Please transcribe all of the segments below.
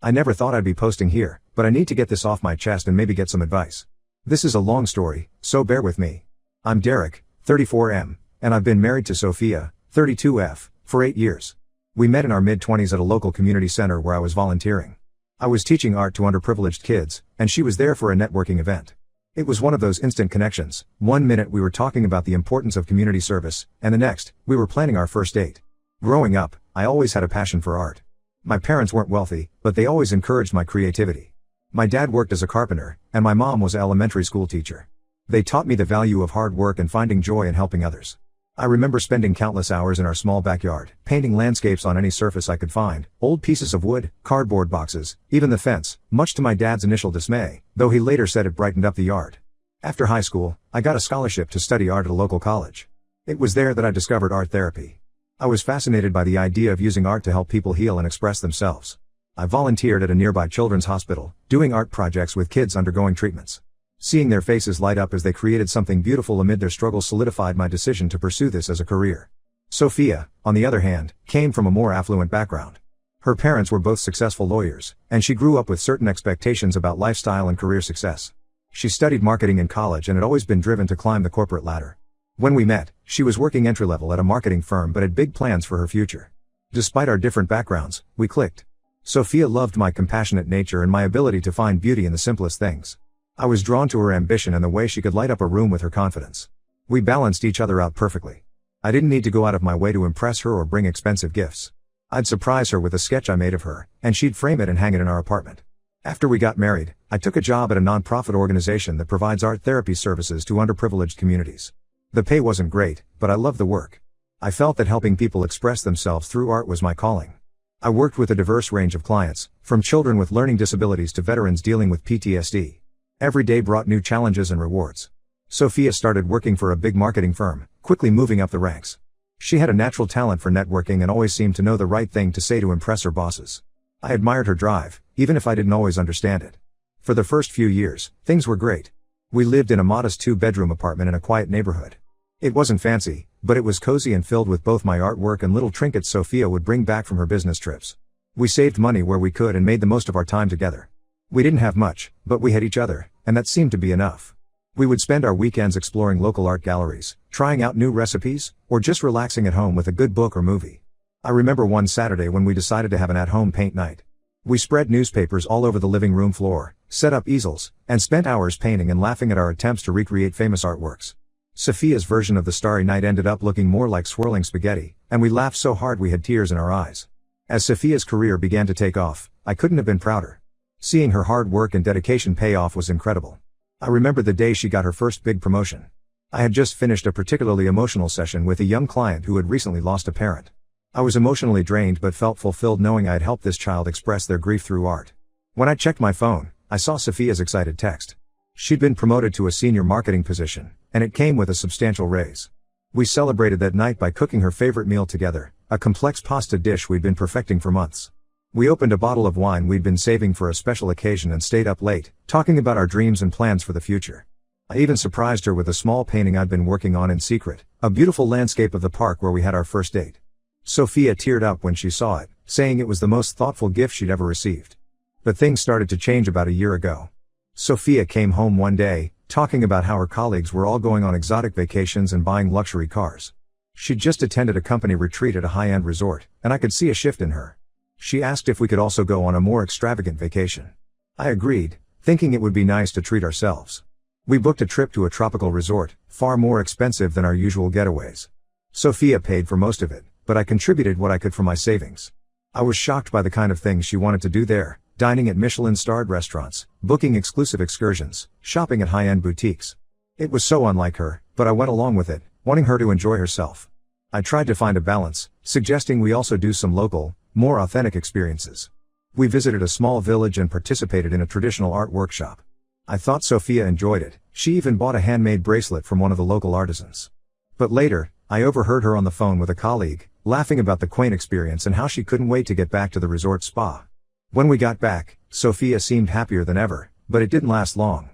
I never thought I'd be posting here, but I need to get this off my chest and maybe get some advice. This is a long story, so bear with me. I'm Derek, 34M, and I've been married to Sophia, 32F, for 8 years. We met in our mid-20s at a local community center where I was volunteering. I was teaching art to underprivileged kids, and she was there for a networking event. It was one of those instant connections. One minute we were talking about the importance of community service, and the next, we were planning our first date. Growing up, I always had a passion for art. My parents weren't wealthy, but they always encouraged my creativity. My dad worked as a carpenter, and my mom was an elementary school teacher. They taught me the value of hard work and finding joy in helping others. I remember spending countless hours in our small backyard, painting landscapes on any surface I could find, old pieces of wood, cardboard boxes, even the fence, much to my dad's initial dismay, though he later said it brightened up the yard. After high school, I got a scholarship to study art at a local college. It was there that I discovered art therapy. I was fascinated by the idea of using art to help people heal and express themselves. I volunteered at a nearby children's hospital, doing art projects with kids undergoing treatments. Seeing their faces light up as they created something beautiful amid their struggles solidified my decision to pursue this as a career. Sophia, on the other hand, came from a more affluent background. Her parents were both successful lawyers, and she grew up with certain expectations about lifestyle and career success. She studied marketing in college and had always been driven to climb the corporate ladder. When we met, she was working entry-level at a marketing firm but had big plans for her future. Despite our different backgrounds, we clicked. Sophia loved my compassionate nature and my ability to find beauty in the simplest things. I was drawn to her ambition and the way she could light up a room with her confidence. We balanced each other out perfectly. I didn't need to go out of my way to impress her or bring expensive gifts. I'd surprise her with a sketch I made of her, and she'd frame it and hang it in our apartment. After we got married, I took a job at a non-profit organization that provides art therapy services to underprivileged communities. The pay wasn't great, but I loved the work. I felt that helping people express themselves through art was my calling. I worked with a diverse range of clients, from children with learning disabilities to veterans dealing with PTSD. Every day brought new challenges and rewards. Sophia started working for a big marketing firm, quickly moving up the ranks. She had a natural talent for networking and always seemed to know the right thing to say to impress her bosses. I admired her drive, even if I didn't always understand it. For the first few years, things were great. We lived in a modest 2-bedroom apartment in a quiet neighborhood. It wasn't fancy, but it was cozy and filled with both my artwork and little trinkets Sophia would bring back from her business trips. We saved money where we could and made the most of our time together. We didn't have much, but we had each other, and that seemed to be enough. We would spend our weekends exploring local art galleries, trying out new recipes, or just relaxing at home with a good book or movie. I remember one Saturday when we decided to have an at-home paint night. We spread newspapers all over the living room floor, set up easels, and spent hours painting and laughing at our attempts to recreate famous artworks. Sophia's version of the Starry Night ended up looking more like swirling spaghetti, and we laughed so hard we had tears in our eyes. As Sophia's career began to take off, I couldn't have been prouder. Seeing her hard work and dedication pay off was incredible. I remember the day she got her first big promotion. I had just finished a particularly emotional session with a young client who had recently lost a parent. I was emotionally drained but felt fulfilled knowing I had helped this child express their grief through art. When I checked my phone, I saw Sophia's excited text. She'd been promoted to a senior marketing position, and it came with a substantial raise. We celebrated that night by cooking her favorite meal together, a complex pasta dish we'd been perfecting for months. We opened a bottle of wine we'd been saving for a special occasion and stayed up late, talking about our dreams and plans for the future. I even surprised her with a small painting I'd been working on in secret, a beautiful landscape of the park where we had our first date. Sophia teared up when she saw it, saying it was the most thoughtful gift she'd ever received. But things started to change about a year ago. Sophia came home one day, talking about how her colleagues were all going on exotic vacations and buying luxury cars. She'd just attended a company retreat at a high-end resort, and I could see a shift in her. She asked if we could also go on a more extravagant vacation. I agreed, thinking it would be nice to treat ourselves. We booked a trip to a tropical resort, far more expensive than our usual getaways. Sophia paid for most of it, but I contributed what I could from my savings. I was shocked by the kind of things she wanted to do there, dining at Michelin-starred restaurants, booking exclusive excursions, shopping at high-end boutiques. It was so unlike her, but I went along with it, wanting her to enjoy herself. I tried to find a balance, suggesting we also do some local, more authentic experiences. We visited a small village and participated in a traditional art workshop. I thought Sophia enjoyed it. She even bought a handmade bracelet from one of the local artisans. But later, I overheard her on the phone with a colleague, laughing about the quaint experience and how she couldn't wait to get back to the resort spa. When we got back, Sophia seemed happier than ever, but it didn't last long.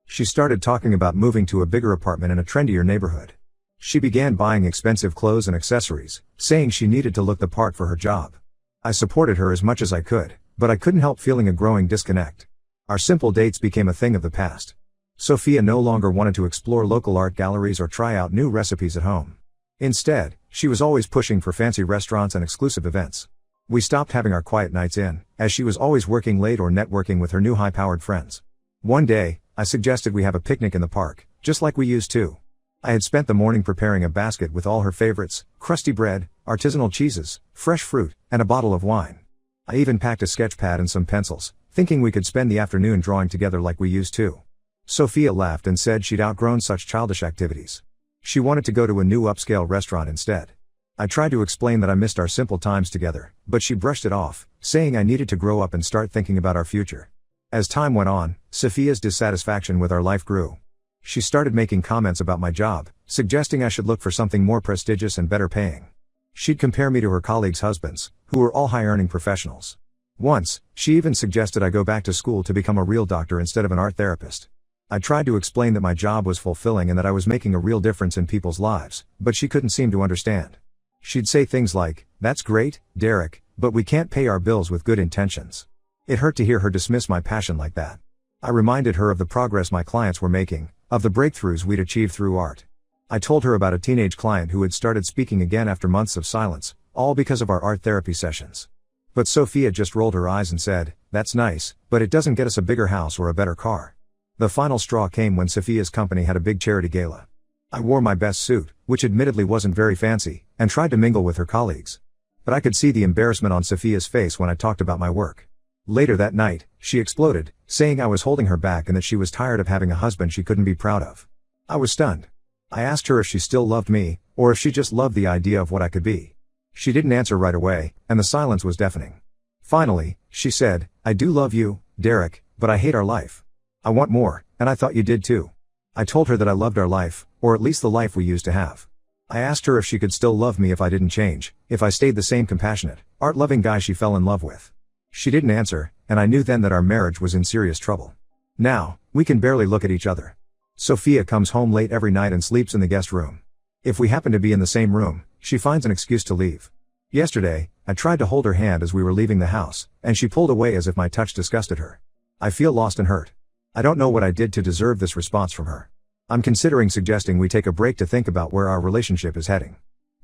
She started talking about moving to a bigger apartment in a trendier neighborhood. She began buying expensive clothes and accessories, saying she needed to look the part for her job. I supported her as much as I could, but I couldn't help feeling a growing disconnect. Our simple dates became a thing of the past. Sophia no longer wanted to explore local art galleries or try out new recipes at home. Instead, she was always pushing for fancy restaurants and exclusive events. We stopped having our quiet nights in, as she was always working late or networking with her new high-powered friends. One day, I suggested we have a picnic in the park, just like we used to. I had spent the morning preparing a basket with all her favorites, crusty bread, artisanal cheeses, fresh fruit, and a bottle of wine. I even packed a sketch pad and some pencils, thinking we could spend the afternoon drawing together like we used to. Sophia laughed and said she'd outgrown such childish activities. She wanted to go to a new upscale restaurant instead. I tried to explain that I missed our simple times together, but she brushed it off, saying I needed to grow up and start thinking about our future. As time went on, Sophia's dissatisfaction with our life grew. She started making comments about my job, suggesting I should look for something more prestigious and better paying. She'd compare me to her colleagues' husbands, who were all high-earning professionals. Once, she even suggested I go back to school to become a real doctor instead of an art therapist. I tried to explain that my job was fulfilling and that I was making a real difference in people's lives, but she couldn't seem to understand. She'd say things like, "That's great, Derek, but we can't pay our bills with good intentions." It hurt to hear her dismiss my passion like that. I reminded her of the progress my clients were making, of the breakthroughs we'd achieved through art. I told her about a teenage client who had started speaking again after months of silence, all because of our art therapy sessions. But Sophia just rolled her eyes and said, "That's nice, but it doesn't get us a bigger house or a better car." The final straw came when Sophia's company had a big charity gala. I wore my best suit, which admittedly wasn't very fancy, and tried to mingle with her colleagues. But I could see the embarrassment on Sophia's face when I talked about my work. Later that night, she exploded, saying I was holding her back and that she was tired of having a husband she couldn't be proud of. I was stunned. I asked her if she still loved me, or if she just loved the idea of what I could be. She didn't answer right away, and the silence was deafening. Finally, she said, "I do love you, Derek, but I hate our life. I want more, and I thought you did too." I told her that I loved our life, or at least the life we used to have. I asked her if she could still love me if I didn't change, if I stayed the same compassionate, art-loving guy she fell in love with. She didn't answer, and I knew then that our marriage was in serious trouble. Now, we can barely look at each other. Sophia comes home late every night and sleeps in the guest room. If we happen to be in the same room, she finds an excuse to leave. Yesterday, I tried to hold her hand as we were leaving the house, and she pulled away as if my touch disgusted her. I feel lost and hurt. I don't know what I did to deserve this response from her. I'm considering suggesting we take a break to think about where our relationship is heading.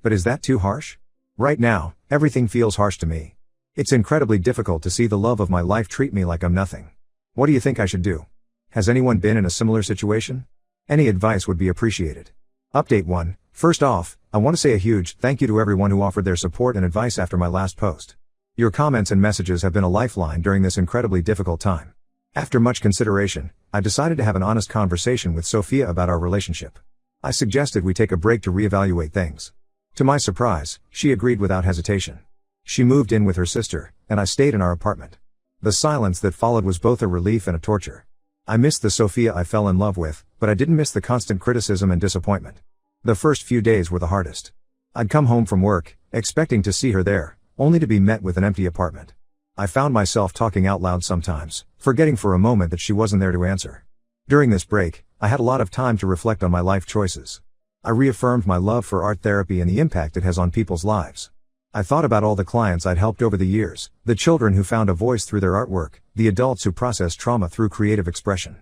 But is that too harsh? Right now, everything feels harsh to me. It's incredibly difficult to see the love of my life treat me like I'm nothing. What do you think I should do? Has anyone been in a similar situation? Any advice would be appreciated. Update 1. First off, I want to say a huge thank you to everyone who offered their support and advice after my last post. Your comments and messages have been a lifeline during this incredibly difficult time. After much consideration, I decided to have an honest conversation with Sophia about our relationship. I suggested we take a break to reevaluate things. To my surprise, she agreed without hesitation. She moved in with her sister, and I stayed in our apartment. The silence that followed was both a relief and a torture. I missed the Sophia I fell in love with, but I didn't miss the constant criticism and disappointment. The first few days were the hardest. I'd come home from work, expecting to see her there, only to be met with an empty apartment. I found myself talking out loud sometimes, forgetting for a moment that she wasn't there to answer. During this break, I had a lot of time to reflect on my life choices. I reaffirmed my love for art therapy and the impact it has on people's lives. I thought about all the clients I'd helped over the years, the children who found a voice through their artwork, the adults who processed trauma through creative expression.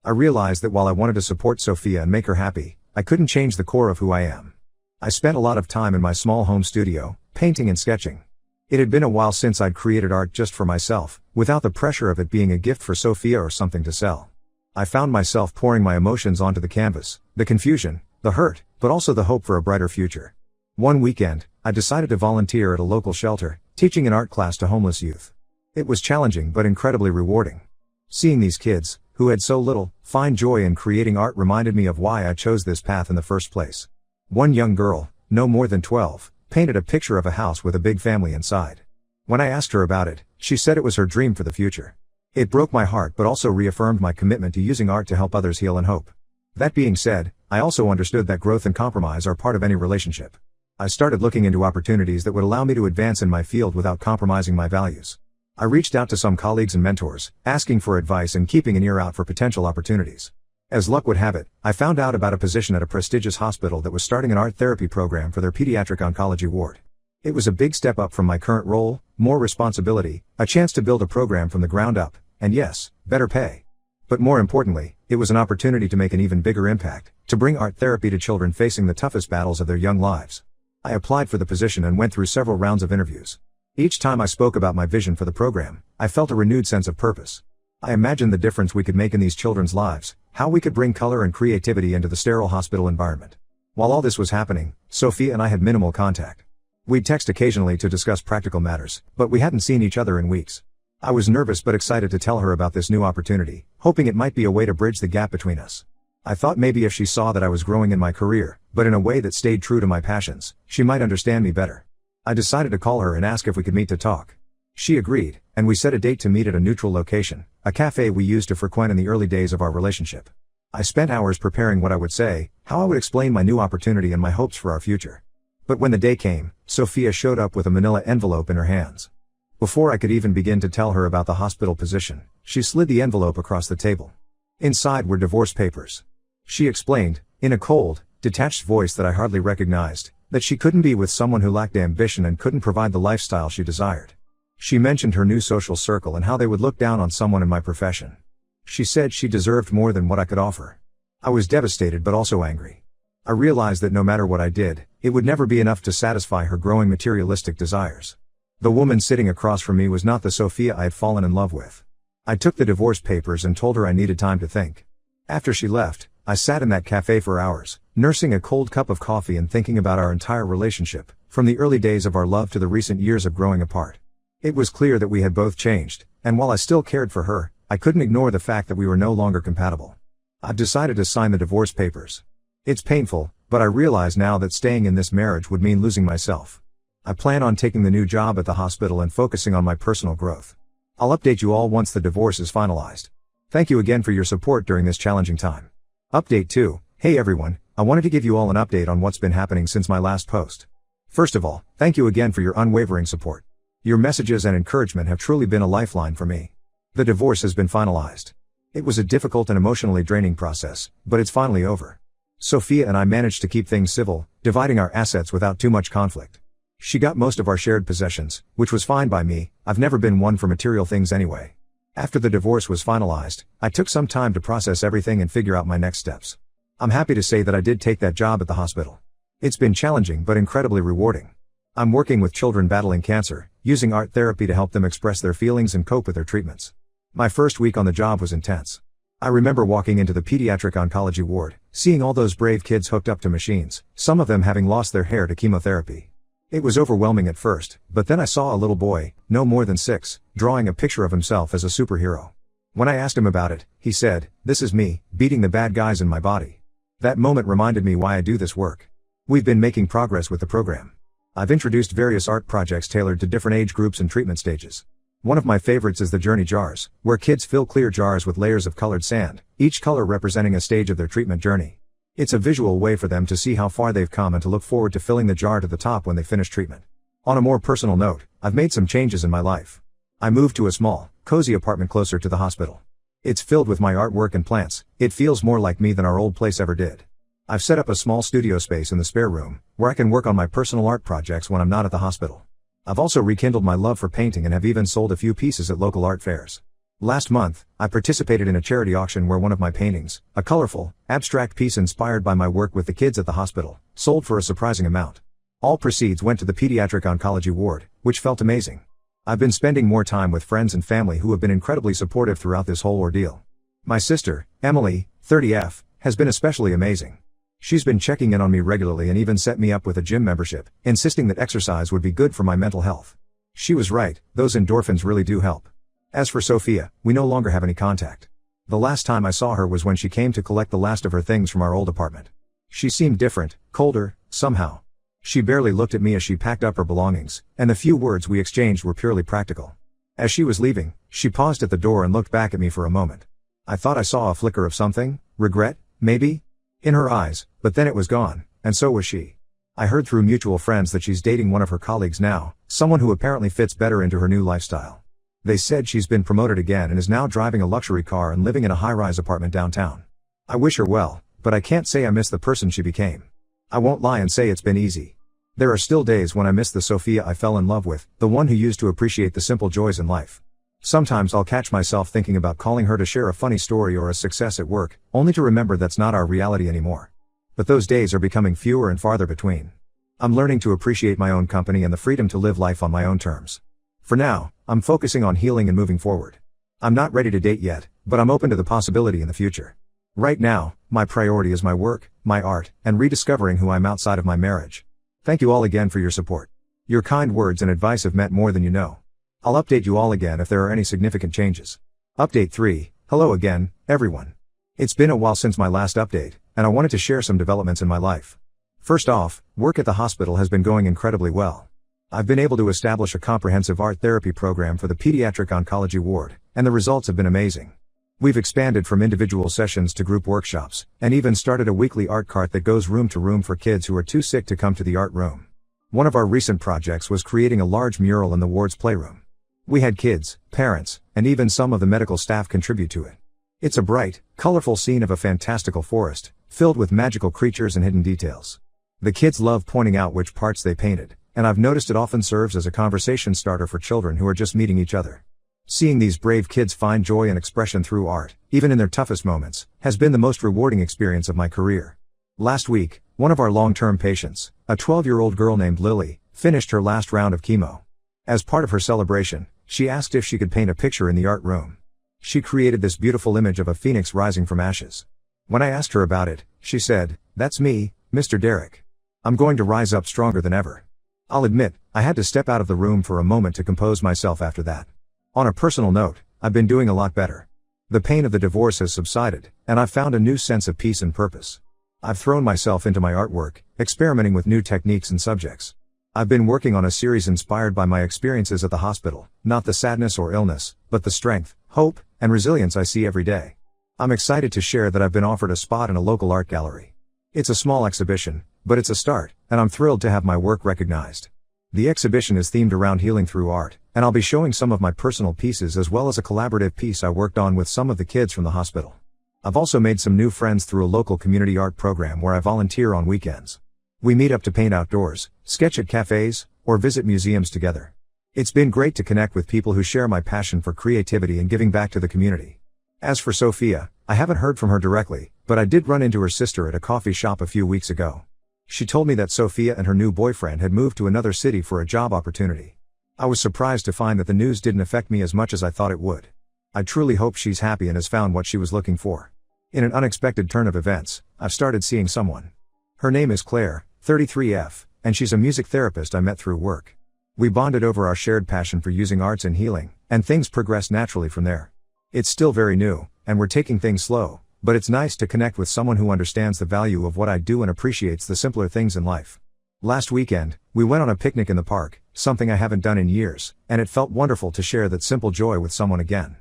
I realized that while I wanted to support Sophia and make her happy, I couldn't change the core of who I am. I spent a lot of time in my small home studio, painting and sketching. It had been a while since I'd created art just for myself, without the pressure of it being a gift for Sophia or something to sell. I found myself pouring my emotions onto the canvas, the confusion, the hurt, but also the hope for a brighter future. One weekend, I decided to volunteer at a local shelter, teaching an art class to homeless youth. It was challenging but incredibly rewarding. Seeing these kids, who had so little, find joy in creating art reminded me of why I chose this path in the first place. One young girl, no more than 12, painted a picture of a house with a big family inside. When I asked her about it, she said it was her dream for the future. It broke my heart but also reaffirmed my commitment to using art to help others heal and hope. That being said, I also understood that growth and compromise are part of any relationship. I started looking into opportunities that would allow me to advance in my field without compromising my values. I reached out to some colleagues and mentors, asking for advice and keeping an ear out for potential opportunities. As luck would have it, I found out about a position at a prestigious hospital that was starting an art therapy program for their pediatric oncology ward. It was a big step up from my current role, more responsibility, a chance to build a program from the ground up, and yes, better pay. But more importantly, it was an opportunity to make an even bigger impact, to bring art therapy to children facing the toughest battles of their young lives. I applied for the position and went through several rounds of interviews. Each time I spoke about my vision for the program, I felt a renewed sense of purpose. I imagined the difference we could make in these children's lives, how we could bring color and creativity into the sterile hospital environment. While all this was happening, Sophia and I had minimal contact. We'd text occasionally to discuss practical matters, but we hadn't seen each other in weeks. I was nervous but excited to tell her about this new opportunity, hoping it might be a way to bridge the gap between us. I thought maybe if she saw that I was growing in my career, but in a way that stayed true to my passions, she might understand me better. I decided to call her and ask if we could meet to talk. She agreed, and we set a date to meet at a neutral location, a cafe we used to frequent in the early days of our relationship. I spent hours preparing what I would say, how I would explain my new opportunity and my hopes for our future. But when the day came, Sophia showed up with a manila envelope in her hands. Before I could even begin to tell her about the hospital position, she slid the envelope across the table. Inside were divorce papers. She explained, in a cold, detached voice that I hardly recognized, that she couldn't be with someone who lacked ambition and couldn't provide the lifestyle she desired. She mentioned her new social circle and how they would look down on someone in my profession. She said she deserved more than what I could offer. I was devastated but also angry. I realized that no matter what I did, it would never be enough to satisfy her growing materialistic desires. The woman sitting across from me was not the Sophia I had fallen in love with. I took the divorce papers and told her I needed time to think. After she left, I sat in that cafe for hours, nursing a cold cup of coffee and thinking about our entire relationship, from the early days of our love to the recent years of growing apart. It was clear that we had both changed, and while I still cared for her, I couldn't ignore the fact that we were no longer compatible. I've decided to sign the divorce papers. It's painful, but I realize now that staying in this marriage would mean losing myself. I plan on taking the new job at the hospital and focusing on my personal growth. I'll update you all once the divorce is finalized. Thank you again for your support during this challenging time. Update 2. Hey everyone, I wanted to give you all an update on what's been happening since my last post. First of all, thank you again for your unwavering support. Your messages and encouragement have truly been a lifeline for me. The divorce has been finalized. It was a difficult and emotionally draining process, but it's finally over. Sophia and I managed to keep things civil, dividing our assets without too much conflict. She got most of our shared possessions, which was fine by me. I've never been one for material things anyway. After the divorce was finalized, I took some time to process everything and figure out my next steps. I'm happy to say that I did take that job at the hospital. It's been challenging but incredibly rewarding. I'm working with children battling cancer, using art therapy to help them express their feelings and cope with their treatments. My first week on the job was intense. I remember walking into the pediatric oncology ward, seeing all those brave kids hooked up to machines, some of them having lost their hair to chemotherapy. It was overwhelming at first, but then I saw a little boy, no more than 6, drawing a picture of himself as a superhero. When I asked him about it, he said, "This is me, beating the bad guys in my body." That moment reminded me why I do this work. We've been making progress with the program. I've introduced various art projects tailored to different age groups and treatment stages. One of my favorites is the Journey Jars, where kids fill clear jars with layers of colored sand, each color representing a stage of their treatment journey. It's a visual way for them to see how far they've come and to look forward to filling the jar to the top when they finish treatment. On a more personal note, I've made some changes in my life. I moved to a small, cozy apartment closer to the hospital. It's filled with my artwork and plants. It feels more like me than our old place ever did. I've set up a small studio space in the spare room, where I can work on my personal art projects when I'm not at the hospital. I've also rekindled my love for painting and have even sold a few pieces at local art fairs. Last month, I participated in a charity auction where one of my paintings, a colorful, abstract piece inspired by my work with the kids at the hospital, sold for a surprising amount. All proceeds went to the pediatric oncology ward, which felt amazing. I've been spending more time with friends and family who have been incredibly supportive throughout this whole ordeal. My sister, Emily, 30F, has been especially amazing. She's been checking in on me regularly and even set me up with a gym membership, insisting that exercise would be good for my mental health. She was right, those endorphins really do help. As for Sophia, we no longer have any contact. The last time I saw her was when she came to collect the last of her things from our old apartment. She seemed different, colder, somehow. She barely looked at me as she packed up her belongings, and the few words we exchanged were purely practical. As she was leaving, she paused at the door and looked back at me for a moment. I thought I saw a flicker of something, regret, maybe, in her eyes, but then it was gone, and so was she. I heard through mutual friends that she's dating one of her colleagues now, someone who apparently fits better into her new lifestyle. They said she's been promoted again and is now driving a luxury car and living in a high-rise apartment downtown. I wish her well, but I can't say I miss the person she became. I won't lie and say it's been easy. There are still days when I miss the Sophia I fell in love with, the one who used to appreciate the simple joys in life. Sometimes I'll catch myself thinking about calling her to share a funny story or a success at work, only to remember that's not our reality anymore. But those days are becoming fewer and farther between. I'm learning to appreciate my own company and the freedom to live life on my own terms. For now, I'm focusing on healing and moving forward. I'm not ready to date yet, but I'm open to the possibility in the future. Right now, my priority is my work, my art, and rediscovering who I'm outside of my marriage. Thank you all again for your support. Your kind words and advice have meant more than you know. I'll update you all again if there are any significant changes. Update 3, hello again, everyone. It's been a while since my last update, and I wanted to share some developments in my life. First off, work at the hospital has been going incredibly well. I've been able to establish a comprehensive art therapy program for the pediatric oncology ward, and the results have been amazing. We've expanded from individual sessions to group workshops, and even started a weekly art cart that goes room to room for kids who are too sick to come to the art room. One of our recent projects was creating a large mural in the ward's playroom. We had kids, parents, and even some of the medical staff contribute to it. It's a bright, colorful scene of a fantastical forest, filled with magical creatures and hidden details. The kids love pointing out which parts they painted, and I've noticed it often serves as a conversation starter for children who are just meeting each other. Seeing these brave kids find joy and expression through art, even in their toughest moments, has been the most rewarding experience of my career. Last week, one of our long-term patients, a 12-year-old girl named Lily, finished her last round of chemo. As part of her celebration, she asked if she could paint a picture in the art room. She created this beautiful image of a phoenix rising from ashes. When I asked her about it, she said, "That's me, Mr. Derek. I'm going to rise up stronger than ever." I'll admit, I had to step out of the room for a moment to compose myself after that. On a personal note, I've been doing a lot better. The pain of the divorce has subsided, and I've found a new sense of peace and purpose. I've thrown myself into my artwork, experimenting with new techniques and subjects. I've been working on a series inspired by my experiences at the hospital, not the sadness or illness, but the strength, hope, and resilience I see every day. I'm excited to share that I've been offered a spot in a local art gallery. It's a small exhibition, but it's a start, and I'm thrilled to have my work recognized. The exhibition is themed around healing through art, and I'll be showing some of my personal pieces as well as a collaborative piece I worked on with some of the kids from the hospital. I've also made some new friends through a local community art program where I volunteer on weekends. We meet up to paint outdoors, sketch at cafes, or visit museums together. It's been great to connect with people who share my passion for creativity and giving back to the community. As for Sophia, I haven't heard from her directly, but I did run into her sister at a coffee shop a few weeks ago. She told me that Sophia and her new boyfriend had moved to another city for a job opportunity. I was surprised to find that the news didn't affect me as much as I thought it would. I truly hope she's happy and has found what she was looking for. In an unexpected turn of events, I've started seeing someone. Her name is Claire, 33F, and she's a music therapist I met through work. We bonded over our shared passion for using arts and healing, and things progressed naturally from there. It's still very new, and we're taking things slow, but it's nice to connect with someone who understands the value of what I do and appreciates the simpler things in life. Last weekend, we went on a picnic in the park, something I haven't done in years, and it felt wonderful to share that simple joy with someone again.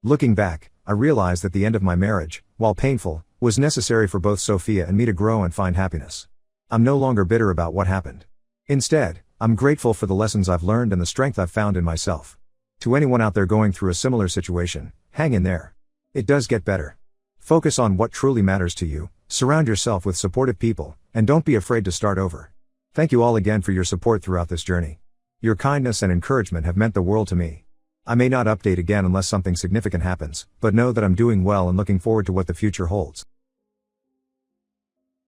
Looking back, I realized that the end of my marriage, while painful, was necessary for both Sophia and me to grow and find happiness. I'm no longer bitter about what happened. Instead, I'm grateful for the lessons I've learned and the strength I've found in myself. To anyone out there going through a similar situation, hang in there. It does get better. Focus on what truly matters to you, surround yourself with supportive people, and don't be afraid to start over. Thank you all again for your support throughout this journey. Your kindness and encouragement have meant the world to me. I may not update again unless something significant happens, but know that I'm doing well and looking forward to what the future holds.